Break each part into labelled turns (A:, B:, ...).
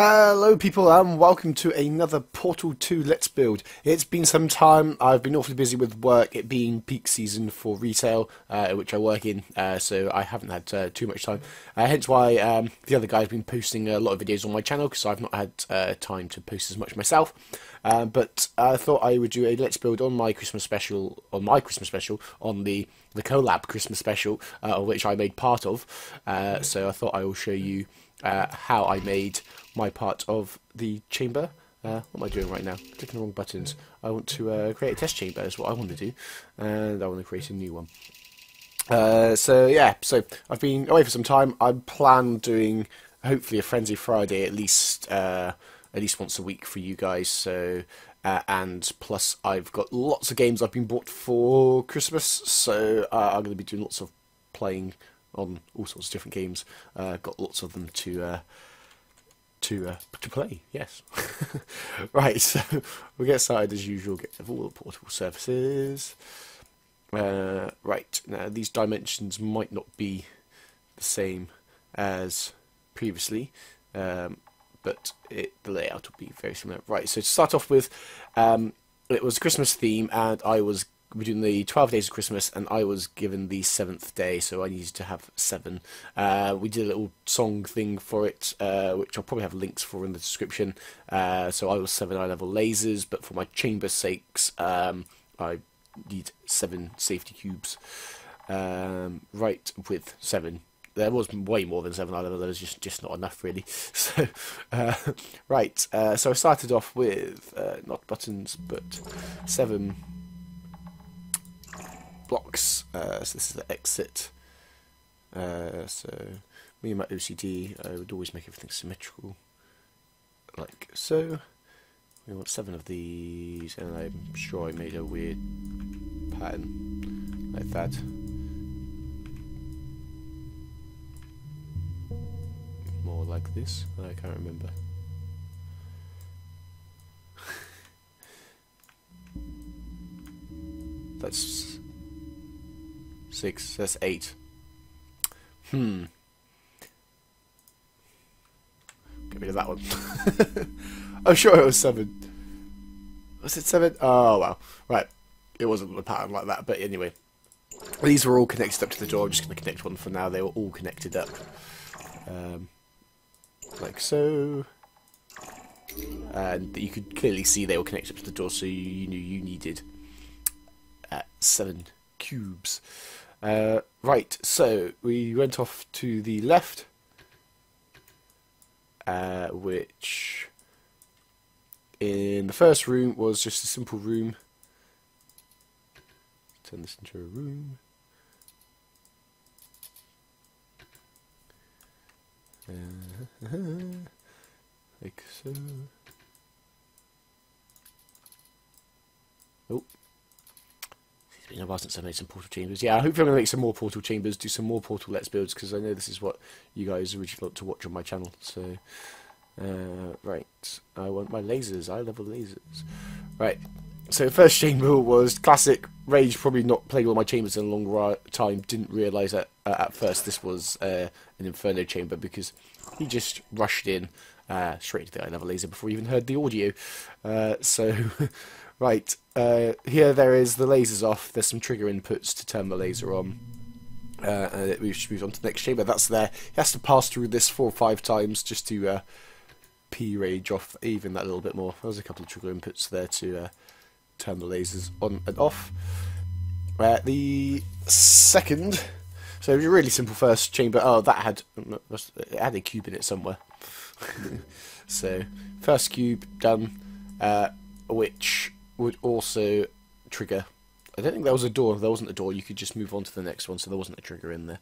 A: Hello people and welcome to another Portal 2 Let's Build. It's been some time, I've been awfully busy with work, it being peak season for retail, which I work in, so I haven't had too much time. Hence why the other guy's been posting a lot of videos on my channel, because I've not had time to post as much myself. But I thought I would do a Let's Build on my Christmas special, on the collab Christmas special, which I made part of. So I thought I will show you how I made my part of the chamber. What am I doing right now? Clicking the wrong buttons. I want to create a test chamber is what I want to do, and I want to create a new one. So yeah, so I've been away for some time. I plan doing hopefully a Frenzy Friday at least once a week for you guys. So and plus I've got lots of games I've been bought for Christmas, so I'm going to be doing lots of playing on all sorts of different games. Got lots of them to play, yes. Right, so we'll get started as usual. Get all the portable surfaces. Right, now these dimensions might not be the same as previously, but the layout will be very similar. Right, so to start off with, it was Christmas theme, and we're doing the 12 days of Christmas, and I was given the 7th day, so I needed to have 7. We did a little song thing for it, which I'll probably have links for in the description. So I was 7 eye-level lasers, but for my chamber's sakes, I need 7 safety cubes. Right, with 7. There was way more than 7 eye-level, there was just not enough, really. So, right, so I started off with, not buttons, but 7 blocks. So this is the exit. So me and my OCD, I would always make everything symmetrical, like so. We want 7 of these, and I'm sure I made a weird pattern like that. More like this. I can't remember. That's 6, that's 8. Get rid of that one. I'm sure it was 7. Was it 7? Oh, well. Right. It wasn't a pattern like that, but anyway. These were all connected up to the door. I'm just going to connect one for now. They were all connected up. Like so. And you could clearly see they were connected up to the door, so you knew you needed 7 cubes. Right, so we went off to the left, which in the first room was just a simple room. Turn this into a room. Like so. Oh. It's been a while since I made some portal chambers. Yeah, I hope I'm going to make some more portal chambers, do some more portal let's builds, because I know this is what you guys originally like to watch on my channel. So, right, I want my lasers, eye-level lasers. Right, so first chamber was classic. Rage probably not played all my chambers in a long time, didn't realise that at first this was an Inferno chamber, because he just rushed in straight to the eye-level laser before he even heard the audio. So... Right, here there is the lasers off. There's some trigger inputs to turn the laser on. And we should move on to the next chamber. That's there. He has to pass through this 4 or 5 times just to P-rage off even that little bit more. There's a couple of trigger inputs there to turn the lasers on and off. The second, so it was a really simple first chamber. Oh, it had a cube in it somewhere. So, first cube done, which would also trigger. I don't think there was a door. There wasn't a door. You could just move on to the next one, so there wasn't a trigger in there.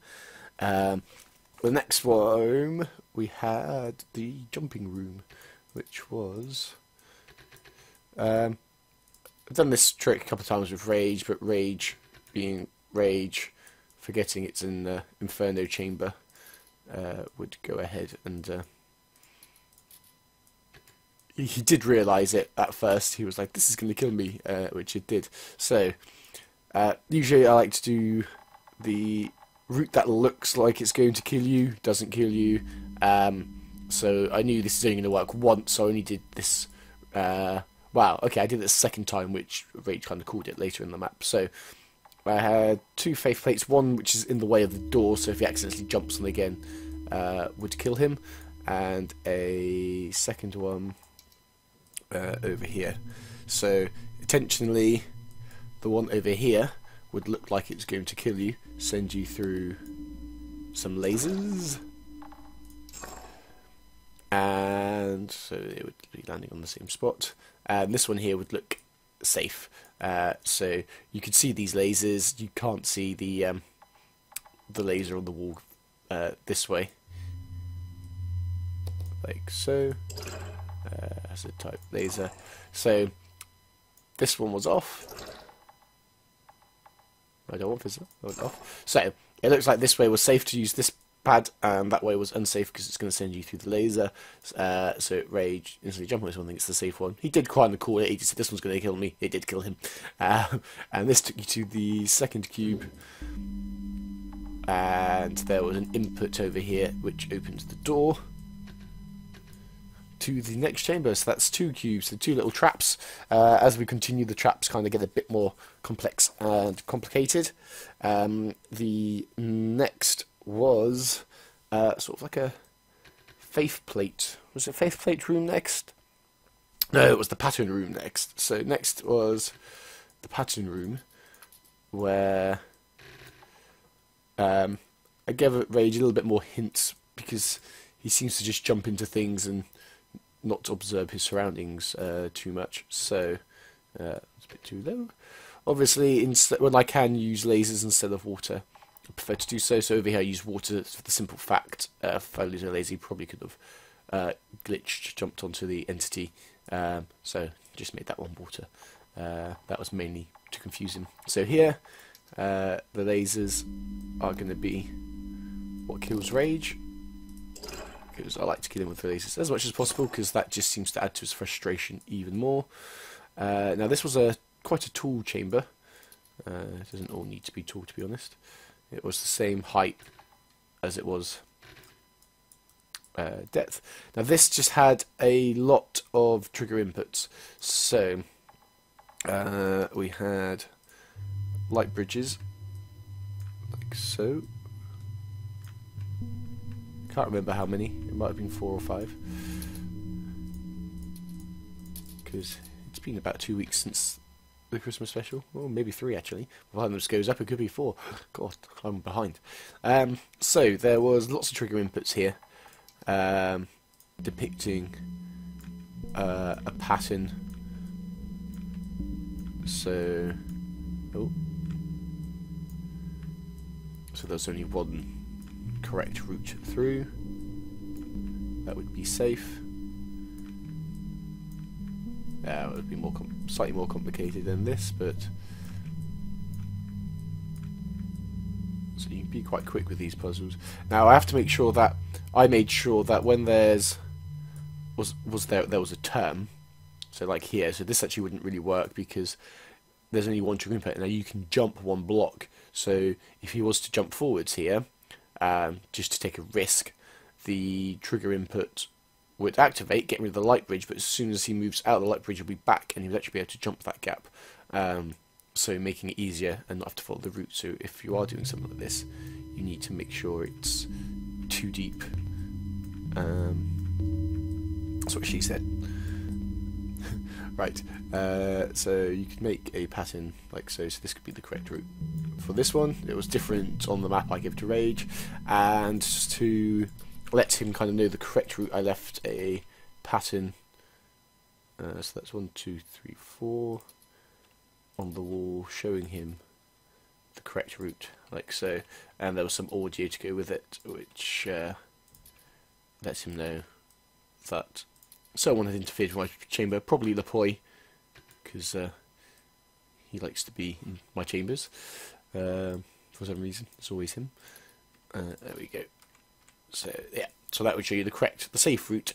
A: The next one, we had the jumping room, which was... I've done this trick a couple of times with Rage, but Rage being Rage, forgetting it's in the Inferno chamber, would go ahead and... He did realise it at first. He was like, this is going to kill me, which it did. So, usually I like to do the route that looks like it's going to kill you, doesn't kill you, So I knew this is only going to work once, so I only did this. Wow, okay, I did it a second time, which Rage kind of called it later in the map. So I had 2 faith plates, one which is in the way of the door, so if he accidentally jumps on again, would kill him, and a second one over here. So intentionally, the one over here would look like it's going to kill you, send you through some lasers, and so it would be landing on the same spot. And this one here would look safe. So you can see these lasers. You can't see the laser on the wall this way, like so. As a type laser. So this one was off. I don't want visible. I went off. So it looks like this way was safe to use this pad, and that way was unsafe because it's going to send you through the laser. So Rage instantly jumped on this one. I think it's the safe one. He did kind of call it. He just said this one's going to kill me. It did kill him. And this took you to the second cube. And there was an input over here which opens the door to the next chamber. So that's 2 cubes, the 2 little traps. As we continue, the traps kind of get a bit more complex and complicated. The next was sort of like a faith plate. Was it faith plate room next? No, it was the pattern room next. So next was the pattern room, where I gave Rage a little bit more hints because he seems to just jump into things and not observe his surroundings too much. So it's a bit too low. Obviously, when I can use lasers instead of water, I prefer to do so. So over here I use water for the simple fact, if I lose a laser, he probably could have glitched, jumped onto the entity. So just made that one water. That was mainly to confuse him. So here, the lasers are going to be what kills Rage. Because I like to kill him with the lasers as much as possible, because that just seems to add to his frustration even more. Now this was quite a tall chamber. It doesn't all need to be tall, to be honest. It was the same height as it was depth. Now this just had a lot of trigger inputs. So we had light bridges, like so. Can't remember how many. It might have been 4 or 5. Because it's been about 2 weeks since the Christmas special. Or maybe 3 actually. If one of them goes up, it could be 4. God, I'm behind. So there was lots of trigger inputs here, depicting a pattern. So, so there's only one correct route through. That would be safe. It would be slightly more complicated than this, but so you can be quite quick with these puzzles. Now I have to make sure that I made sure that when there was a term, so like here, so this actually wouldn't really work because there's only one trigger input. Now you can jump 1 block, so if he was to jump forwards here, just to take a risk, the trigger input would activate, getting rid of the light bridge, but as soon as he moves out, the light bridge will be back and he would actually be able to jump that gap, so making it easier and not have to follow the route. So if you are doing something like this, you need to make sure it's too deep. That's what she said. Right, so you could make a pattern like so, so this could be the correct route. For this one, it was different on the map I give to Rage, and just to let him kind of know the correct route, I left a pattern, so that's 1, 2, 3, 4, on the wall showing him the correct route, like so, and there was some audio to go with it, which lets him know that someone had interfered with my chamber, probably Lepoy, because he likes to be in my chambers for some reason. It's always him. There we go. So yeah, so that would show you the safe route,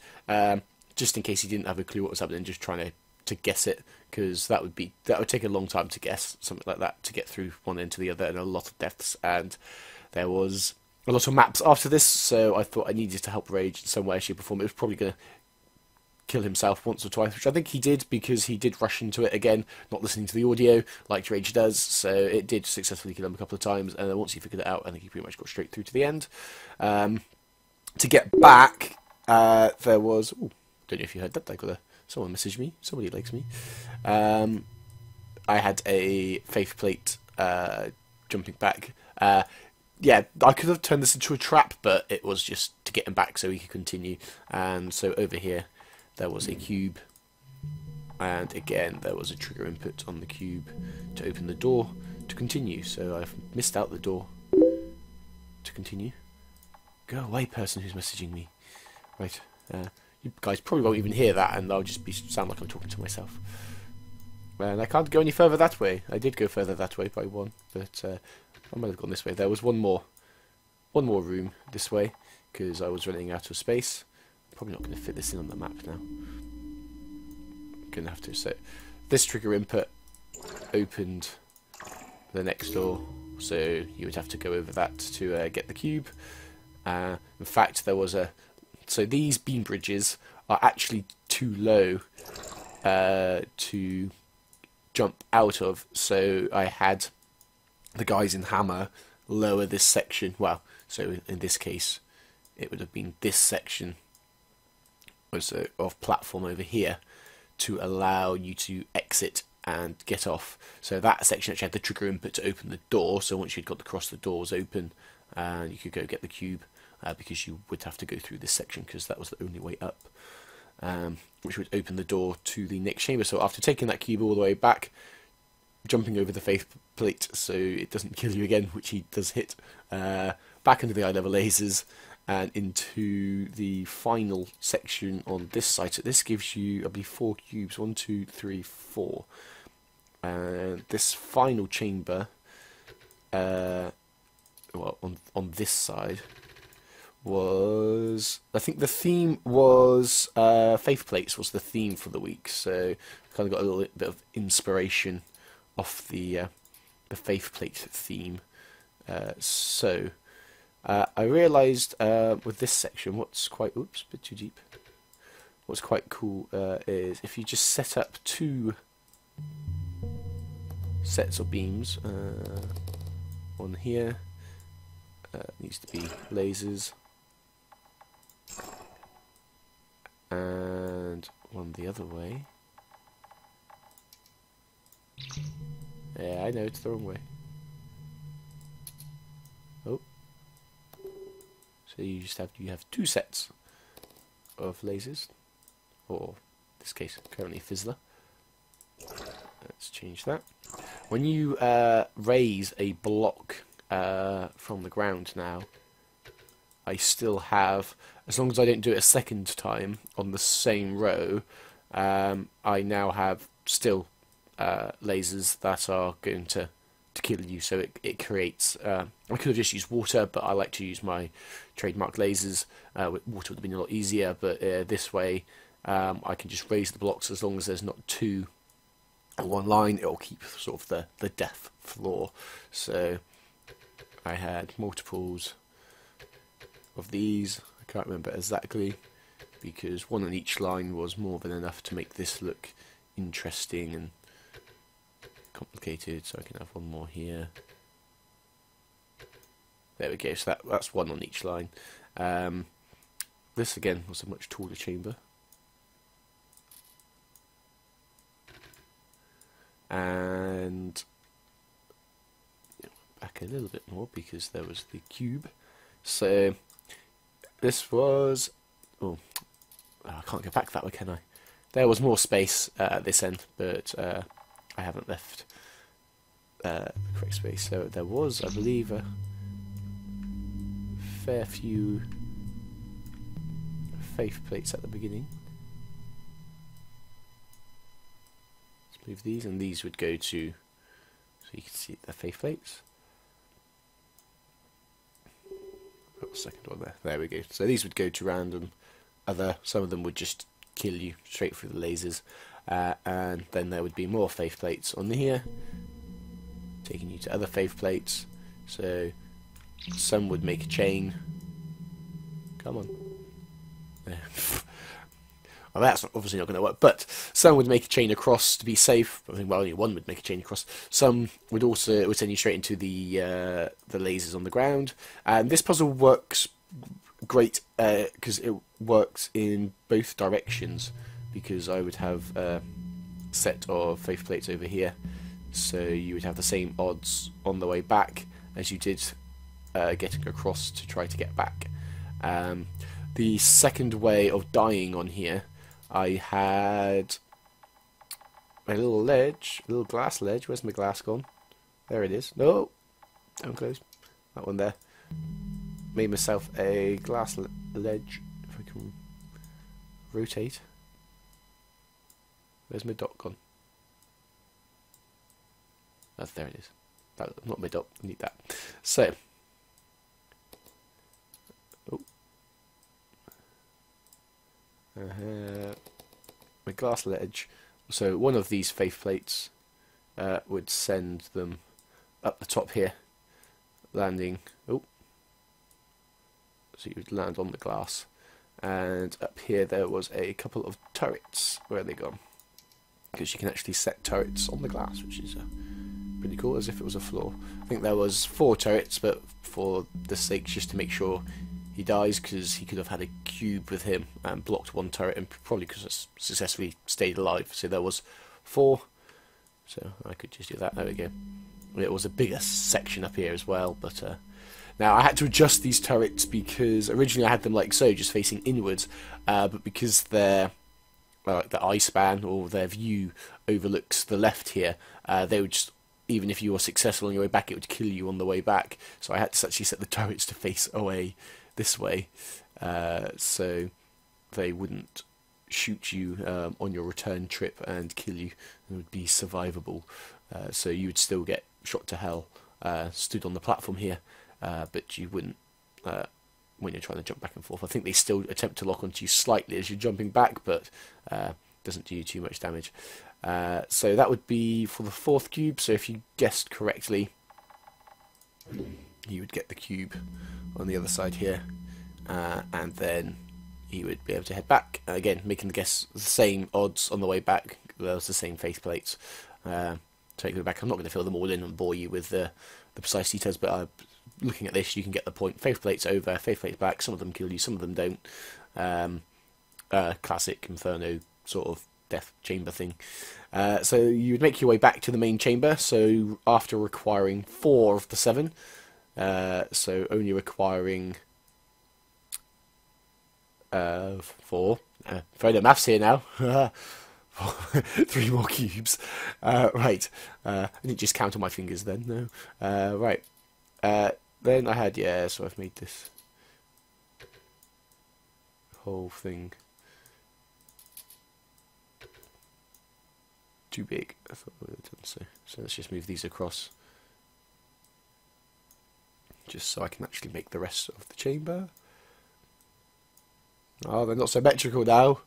A: just in case he didn't have a clue what was happening, just trying to guess it, because that would take a long time to guess something like that, to get through one end to the other, and a lot of deaths. And there was a lot of maps after this, so I thought I needed to help Rage in some way, shape, or form. It was probably going to kill himself once or twice, which I think he did, because he did rush into it again, not listening to the audio like Rage does. So it did successfully kill him a couple of times, and then once he figured it out, I think he pretty much got straight through to the end. To get back, there was... Ooh, don't know if you heard that. Someone messaged me. Somebody likes me. I had a faith plate jumping back. Yeah, I could have turned this into a trap, but it was just to get him back so he could continue. And so over here, there was a cube. And again, there was a trigger input on the cube to open the door to continue. So I've missed out the door to continue. Go away, person who's messaging me. Right, you guys probably won't even hear that, and I'll just sound like I'm talking to myself. And I can't go any further that way. I did go further that way by one, but I might have gone this way. There was one more room this way, because I was running out of space. Probably not going to fit this in on the map now. Going to have to. So this trigger input opened the next door, so you would have to go over that to get the cube. In fact, there was so these beam bridges are actually too low to jump out of, so I had the guys in Hammer lower this section. Well, so in this case it would have been this section of platform over here to allow you to exit and get off. So that section actually had the trigger input to open the door, so once you'd got across, the door was open and you could go get the cube, because you would have to go through this section because that was the only way up, which would open the door to the next chamber. So after taking that cube all the way back, jumping over the faith plate so it doesn't kill you again, which he does hit, back into the eye level lasers and into the final section on this side. So this gives you, I believe, 4 cubes. 1, 2, 3, 4. And this final chamber, well, on this side, was, I think the theme was faith plates was the theme for the week. So I kind of got a little bit of inspiration off the faith plate theme. I realised with this section, what's quite, oops, a bit too deep. What's quite cool is if you just set up 2 sets of beams, one here, needs to be lasers, and one the other way. Yeah, I know, it's the wrong way. Oh. So you have 2 sets of lasers, or in this case currently Fizzler. Let's change that. When you raise a block from the ground now, I still have, as long as I don't do it a second time on the same row, I now have still lasers that are going to kill you. So it creates, I could have just used water, but I like to use my trademark lasers. Water would have been a lot easier, but this way I can just raise the blocks. As long as there's not 2 on one line, it'll keep sort of the death floor. So I had multiples of these. I can't remember exactly, because 1 on each line was more than enough to make this look interesting and complicated. So I can have 1 more here. There we go. So that's 1 on each line. This again was a much taller chamber, and back a little bit more because there was the cube. So this was, oh, I can't go back that way, can I? There was more space at this end, but I haven't left the correct space. So there was, I believe, a fair few faith plates at the beginning. Let's move these, and these would go to, so you can see the faith plates. Got a second one there. There we go. So these would go to random. Some of them would just kill you straight through the lasers, and then there would be more faith plates on here, taking you to other faith plates. So some would make a chain. Come on. Well, that's obviously not going to work, but some would make a chain across to be safe. I think, well, only one would make a chain across. Some would also send you straight into the lasers on the ground. And this puzzle works great because it works in both directions, because I would have a set of faith plates over here, so you would have the same odds on the way back as you did getting across to try to get back. The second way of dying on here, I had a little ledge, a little glass ledge. Where's my glass gone? There it is. No, don't close. That one there. Made myself a glass ledge. If I can rotate. Where's my dot gone? Oh, there it is. That, not my dot. I need that. So. Oh. My glass ledge. So one of these faith plates would send them up the top here, landing. Oh. So you would land on the glass, and up here there was a couple of turrets. Where are they gone? Because you can actually set turrets on the glass, which is pretty cool, as if it was a floor. I think there was 4 turrets, but for the sake, just to make sure he dies, because he could have had a cube with him and blocked 1 turret, and probably could have successfully stayed alive. So there was 4. So I could just do that. There we go. It was a bigger section up here as well, but now I had to adjust these turrets because originally I had them like so, just facing inwards, but because their eye span or their view overlooks the left here, they would just, even if you were successful on your way back, it would kill you on the way back. So I had to actually set the turrets to face away this way, so they wouldn't shoot you on your return trip and kill you. It would be survivable, so you would still get shot to hell stood on the platform here, but you wouldn't when you're trying to jump back and forth. I think they still attempt to lock onto you slightly as you're jumping back, but doesn't do you too much damage. So that would be for the 4th cube. So if you guessed correctly, you would get the cube on the other side here, and then you would be able to head back. Again, making the guess the same odds on the way back. There was the same faith plates. Take them back. I'm not going to fill them all in and bore you with the precise details, but looking at this, you can get the point. Faith plates over, faith plates back. Some of them kill you, some of them don't. Classic Inferno sort of death chamber thing. So you would make your way back to the main chamber. So after requiring 4 of the 7, so only requiring 4. Inferno maths here now. 3 more cubes. Right. I didn't just count on my fingers then. No. Right. Then I had, yeah, so I've made this whole thing too big. I thought I would have done so. So let's just move these across, just so I can actually make the rest of the chamber. Oh, they're not symmetrical now.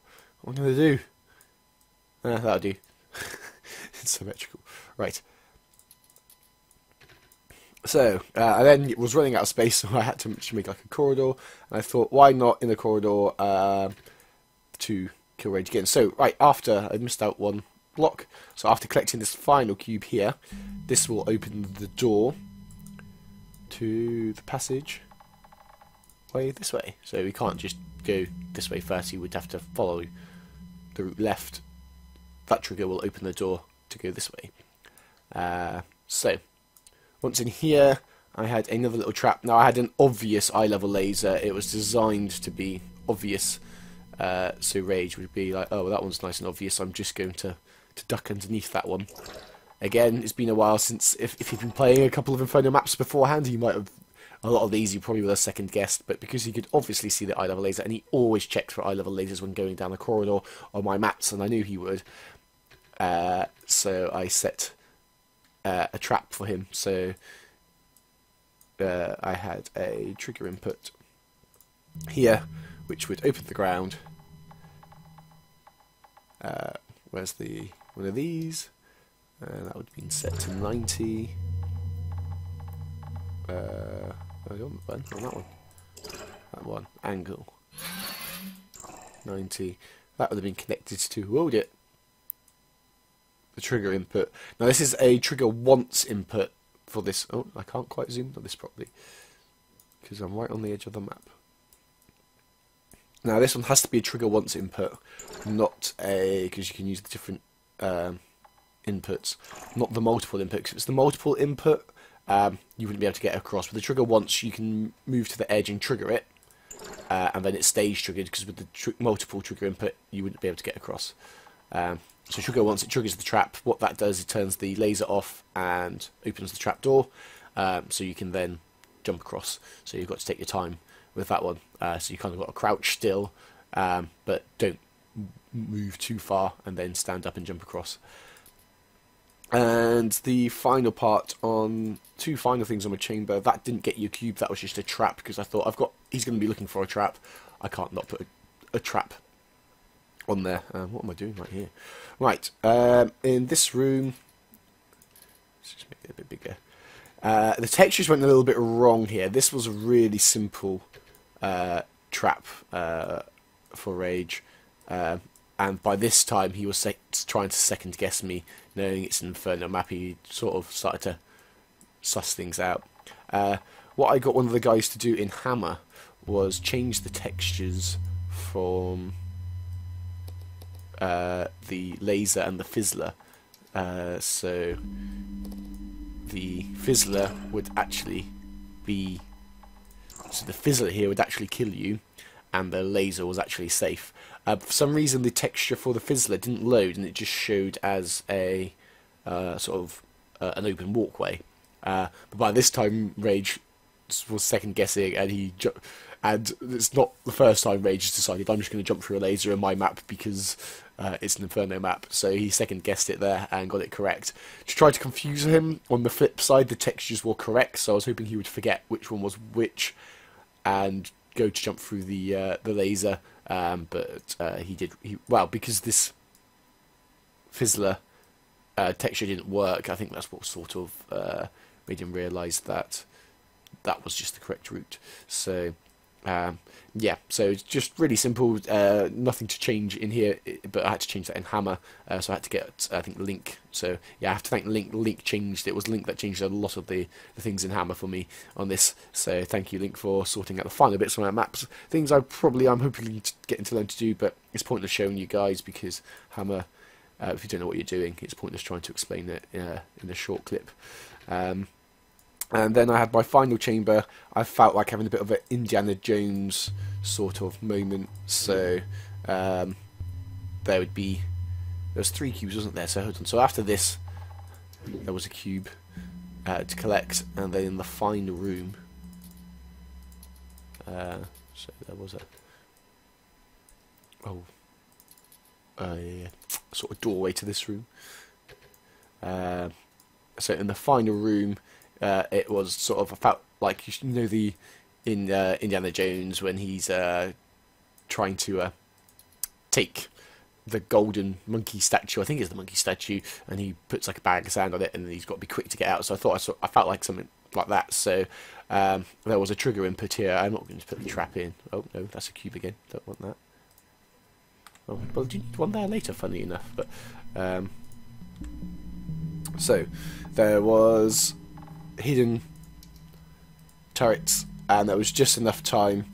A: What am I going to do? That'll do. It's symmetrical. Right. So, I then was running out of space, so I had to make like a corridor, and I thought, why not in the corridor to kill Rage again? So, right, after I missed out 1 block, so after collecting this final cube here, this will open the door to the passage way this way. So we can't just go this way first, you would have to follow the route left. That trigger will open the door to go this way. So, once in here, I had another little trap. Now, I had an obvious eye-level laser. It was designed to be obvious, so Rage would be like, oh, well, that one's nice and obvious, I'm just going to duck underneath that one. Again, it's been a while since, if you've been playing a couple of Inferno maps beforehand, you might have, a lot of these you probably would have second guessed, but because he could obviously see the eye-level laser, and he always checked for eye-level lasers when going down the corridor on my maps, and I knew he would, so I set a trap for him. So I had a trigger input here, which would open the ground. Where's the one of these? That would have been set to 90. on that one. That one. Angle. 90. That would have been connected to, hold it, the trigger input. Now this is a trigger once input for this. Oh, I can't quite zoom on this properly because I'm right on the edge of the map. Now this one has to be a trigger once input, not a, because you can use the different inputs, not the multiple input. Because if it's the multiple input, you wouldn't be able to get across. With the trigger once, you can move to the edge and trigger it, and then it stays triggered, because with the multiple trigger input, you wouldn't be able to get across. So trigger once, it triggers the trap. What that does, it turns the laser off and opens the trap door, so you can then jump across. So you've got to take your time with that one. So you kind of got to crouch still, but don't move too far, and then stand up and jump across. And the final part, on two final things on my chamber, that didn't get you a cube, that was just a trap, because I thought he's going to be looking for a trap. I can't not put a trap on there. What am I doing right here? Right, in this room, let's just make it a bit bigger. The textures went a little bit wrong here. This was a really simple trap for Rage, and by this time he was trying to second guess me, knowing it's an Inferno map. He sort of started to suss things out. What I got one of the guys to do in Hammer was change the textures from the laser and the fizzler, so the fizzler would actually be, so the fizzler here would actually kill you, and the laser was actually safe. For some reason the texture for the fizzler didn't load, and it just showed as a sort of an open walkway. But by this time Rage was second guessing, and it's not the first time Rage has decided I'm just going to jump through a laser in my map because it's an Inferno map. So he second guessed it there and got it correct. To try to confuse him, on the flip side the textures were correct, so I was hoping he would forget which one was which and go to jump through the laser, but he did. Well, because this fizzler texture didn't work, I think that's what sort of made him realise that that was just the correct route. So yeah, so it's just really simple, nothing to change in here, but I had to change that in Hammer, so I had to get, I think, Link. So yeah, I have to thank Link. Link changed, it was Link that changed a lot of the things in Hammer for me on this, so thank you, Link, for sorting out the final bits on our maps. Things I'm hopefully getting to learn to do, but it's pointless showing you guys, because Hammer, if you don't know what you're doing, it's pointless trying to explain it in a short clip. And then I had my final chamber. I felt like having a bit of an Indiana Jones sort of moment. So there was 3 cubes, wasn't there? So hold on. So after this, there was a cube to collect, and then in the final room, so there was a sort of doorway to this room. So in the final room, it was sort of, I felt like, you know, in Indiana Jones when he's trying to take the golden monkey statue, I think it's the monkey statue, and he puts like a bag of sand on it, and he's got to be quick to get out. So I felt like something like that. So there was a trigger input here. I'm not going to put the trap in. Oh no, that's a cube again. Don't want that. Oh, well, do you need one there later? Funny enough, but so there was hidden turrets, and there was just enough time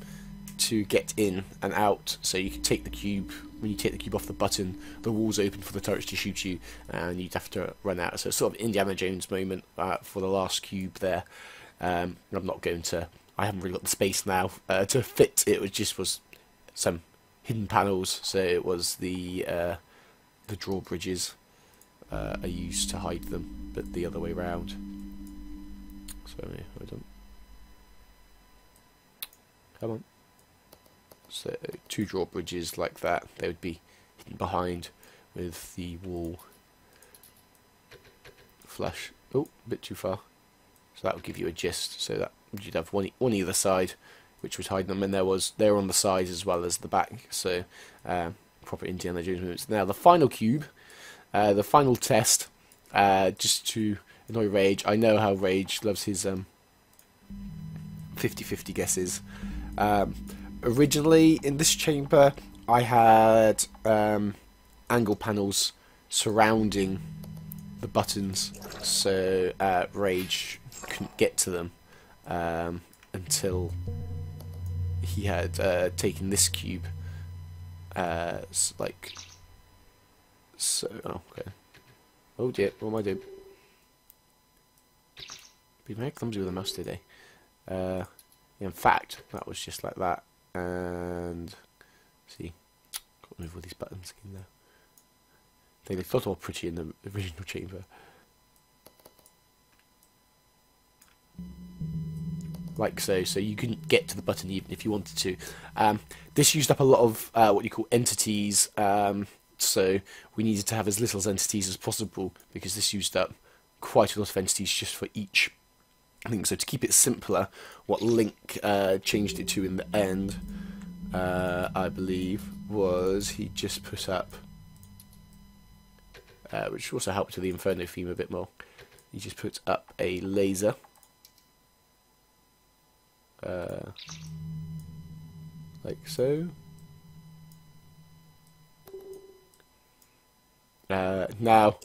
A: to get in and out, so you could take the cube. When you take the cube off the button, the walls open for the turrets to shoot you, and you'd have to run out. So it's sort of Indiana Jones moment for the last cube there. I'm not going to, I haven't really got the space now to fit. It was some hidden panels, so it was the drawbridges I used to hide them, but the other way round. So yeah, hold on. Come on. So 2 drawbridges like that, they would be hidden behind with the wall flush. Oh, a bit too far. So that would give you a gist. So that you'd have one either side, which would hide them, and they were on the sides as well as the back. So proper Indiana Jones movements. Now the final cube, the final test, just to annoy Rage. I know how Rage loves his 50-50 guesses. Originally, in this chamber, I had angle panels surrounding the buttons, so Rage couldn't get to them until he had taken this cube. Like so. Oh, okay. Oh dear, what am I doing? Been very clumsy with the mouse today. Yeah, in fact, that was just like that. And see, got to move all these buttons in there. They looked all pretty in the original chamber. Like so, so you couldn't get to the button even if you wanted to. This used up a lot of what you call entities, so we needed to have as little as entities as possible because this used up quite a lot of entities just for each link. So to keep it simpler, what Link changed it to in the end, I believe, was he just put up, which also helped with the Inferno theme a bit more, he just put up a laser. Like so. Now,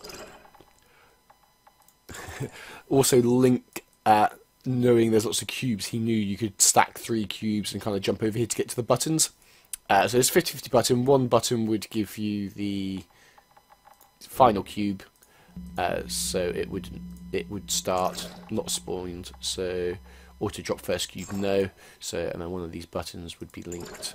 A: also Link, knowing there's lots of cubes, he knew you could stack 3 cubes and kind of jump over here to get to the buttons. So it's 50-50 button. One button would give you the final cube, so it would start not spawned. So auto drop first cube, no. So and then one of these buttons would be linked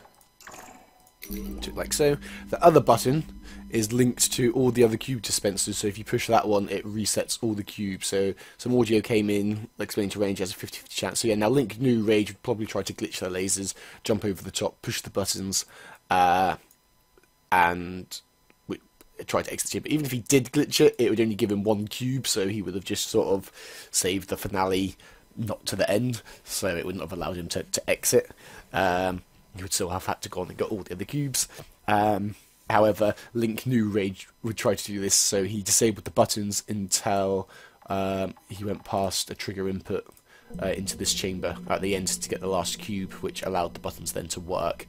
A: to like so. The other button is linked to all the other cube dispensers, so if you push that one it resets all the cubes. So some audio came in explaining to Rage has a 50-50 chance. So yeah, now Link knew Rage would probably try to glitch their lasers, jump over the top, push the buttons, and try to exit it. But even if he did glitch it, it would only give him 1 cube, so he would have just sort of saved the finale not to the end, so it wouldn't have allowed him to exit. He would still have had to go on and get all the other cubes. However, Link knew Rage would try to do this, so he disabled the buttons until he went past a trigger input into this chamber at the end to get the last cube, which allowed the buttons then to work,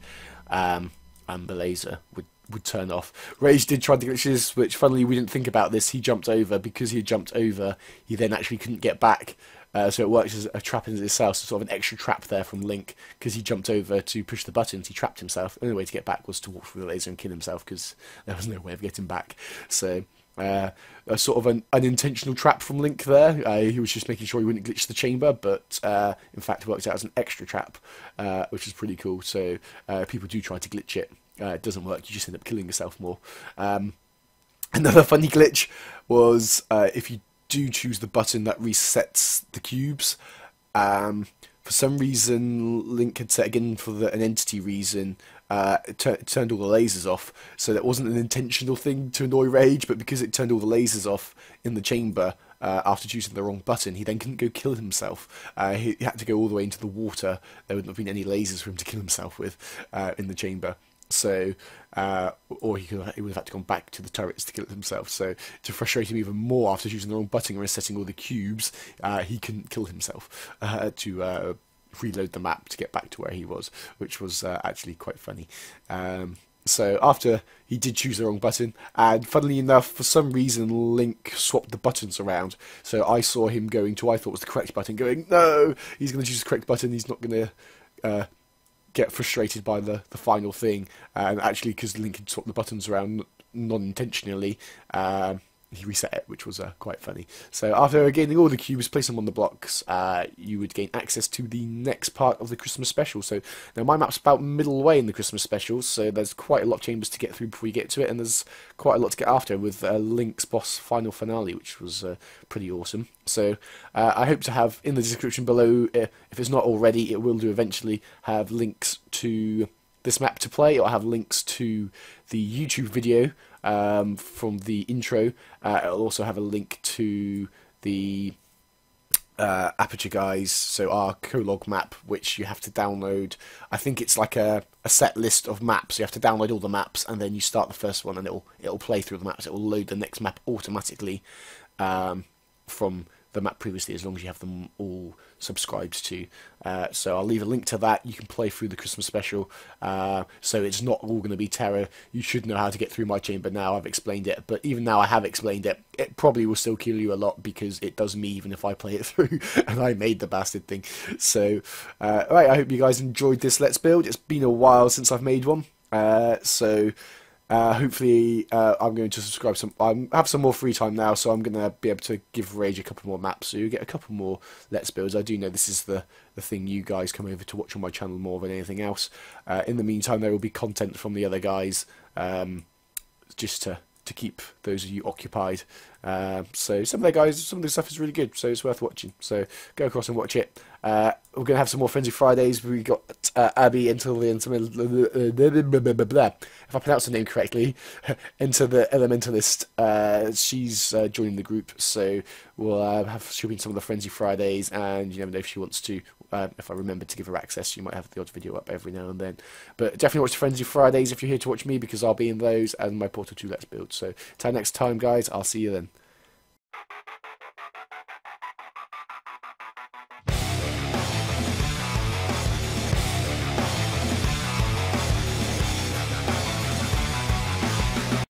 A: and the laser would turn off. Rage did try the glitches, which funnily we didn't think about this. He jumped over. Because he had jumped over, he then actually couldn't get back. So it works as a trap in itself, so sort of an extra trap there from Link, because he jumped over to push the buttons, he trapped himself. The only way to get back was to walk through the laser and kill himself, because there was no way of getting back. So, a sort of an unintentional trap from Link there. He was just making sure he wouldn't glitch the chamber, but in fact worked out as an extra trap, which is pretty cool. So people do try to glitch it. It doesn't work, you just end up killing yourself more. Another funny glitch was if you do choose the button that resets the cubes. For some reason, Link had set again for an entity reason. It turned all the lasers off, so that wasn't an intentional thing to annoy Rage, but because it turned all the lasers off in the chamber after choosing the wrong button, he then couldn't go kill himself. He had to go all the way into the water. There wouldn't have been any lasers for him to kill himself with in the chamber. So, or he would have had to go back to the turrets to kill it himself. So, to frustrate him even more after choosing the wrong button and resetting all the cubes, he couldn't kill himself to reload the map to get back to where he was, which was actually quite funny. So, after he did choose the wrong button, and funnily enough, for some reason, Link swapped the buttons around. So, I saw him going to I thought was the correct button, going, no, he's going to choose the correct button, he's not going to get frustrated by the final thing, and actually because Link had swapped the buttons around non-intentionally, he reset it, which was quite funny. So after gaining all the cubes, place them on the blocks, you would gain access to the next part of the Christmas special. So now my map's about middle way in the Christmas special, so there's quite a lot of chambers to get through before you get to it, and there's quite a lot to get after with Link's boss final finale, which was pretty awesome. So I hope to have in the description below, if it's not already, it will do eventually, have links to this map to play. I'll have links to the YouTube video from the intro. It'll also have a link to the Aperture Guys, so our Colog map, which you have to download. I think it's like a set list of maps. You have to download all the maps, and then you start the first one, and it'll play through the maps. It will load the next map automatically from the map previously, as long as you have them all subscribed to. So I'll leave a link to that. You can play through the Christmas special. So it's not all going to be terror. You should know how to get through my chamber now. I've explained it, but even now I have explained it, it probably will still kill you a lot because it does me even if I play it through and I made the bastard thing. So right, I hope you guys enjoyed this Let's Build. It's been a while since I've made one. Hopefully I'm going to subscribe I have some more free time now, so I'm going to be able to give Rage a couple more maps, so you get a couple more Let's Builds. I do know this is the thing you guys come over to watch on my channel more than anything else. In the meantime, there will be content from the other guys, just to keep those of you occupied. So some of the stuff is really good, so it's worth watching. So go across and watch it. We're going to have some more Frenzy Fridays. We got Abby into the if I pronounce her name correctly, into the Elementalist. She's joining the group, so we'll she'll be in some of the Frenzy Fridays, and you never know if she wants to. If I remember to give her access, she might have the odd video up every now and then. But definitely watch the Frenzy Fridays if you're here to watch me, because I'll be in those and my Portal 2 Let's Build. So till next time, guys, I'll see you then.